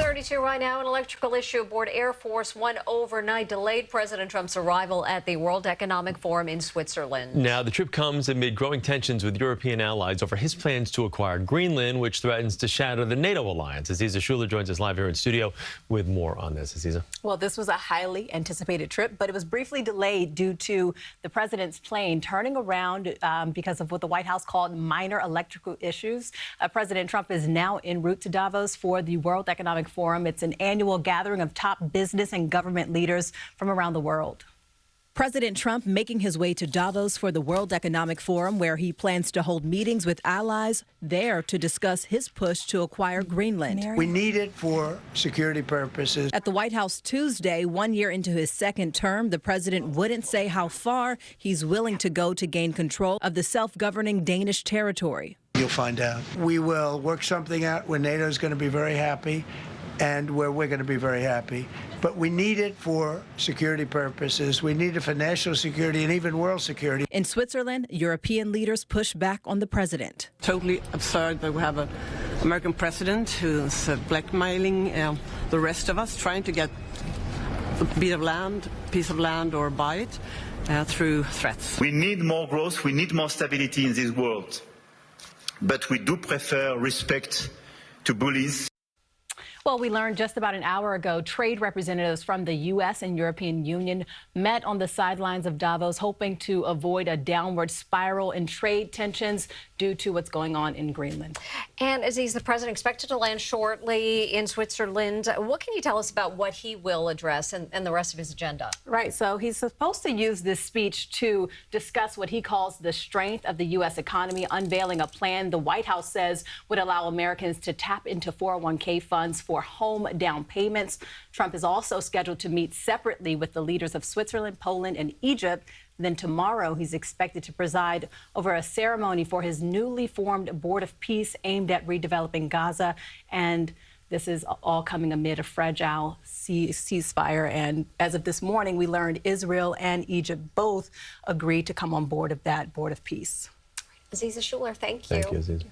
6:32 right now. An electrical issue aboard Air Force One overnight delayed President Trump's arrival at the World Economic Forum in Switzerland. Now, the trip comes amid growing tensions with European allies over his plans to acquire Greenland, which threatens to shatter the NATO alliance. Aziza Shuler joins us live here in studio with more on this. Aziza. Well, this was a highly anticipated trip, but it was briefly delayed due to the president's plane turning around because of what the White House called minor electrical issues. President Trump is now en route to Davos for the World Economic Forum. It's an annual gathering of top business and government leaders from around the world. President Trump making his way to Davos for the World Economic Forum, where he plans to hold meetings with allies there to discuss his push to acquire Greenland. We need it for security purposes. At the White House Tuesday, 1 year into his second term, the president wouldn't say how far he's willing to go to gain control of the self-governing Danish territory. You'll find out. We will work something out where NATO is going to be very happy and where we're going to be very happy. But we need it for security purposes. We need it for national security and even world security. In Switzerland, European leaders push back on the president. Totally absurd that we have an American president who's blackmailing the rest of us, trying to get a piece of land or buy it through threats. We need more growth. We need more stability in this world. But we do prefer respect to bullies. Well, we learned just about an hour ago, trade representatives from the U.S. and European Union met on the sidelines of Davos, hoping to avoid a downward spiral in trade tensions due to what's going on in Greenland. And Aziz, the president expected to land shortly in Switzerland. What can you tell us about what he will address and the rest of his agenda? Right. So he's supposed to use this speech to discuss what he calls the strength of the U.S. economy, unveiling a plan the White House says would allow Americans to tap into 401k funds for home down payments. Trump is also scheduled to meet separately with the leaders of Switzerland, Poland, and Egypt. Then tomorrow, he's expected to preside over a ceremony for his newly formed Board of Peace aimed at redeveloping Gaza. And this is all coming amid a fragile ceasefire. And as of this morning, we learned Israel and Egypt both agreed to come on board of that Board of Peace. Aziza Shuler, thank you. Thank you, Aziza.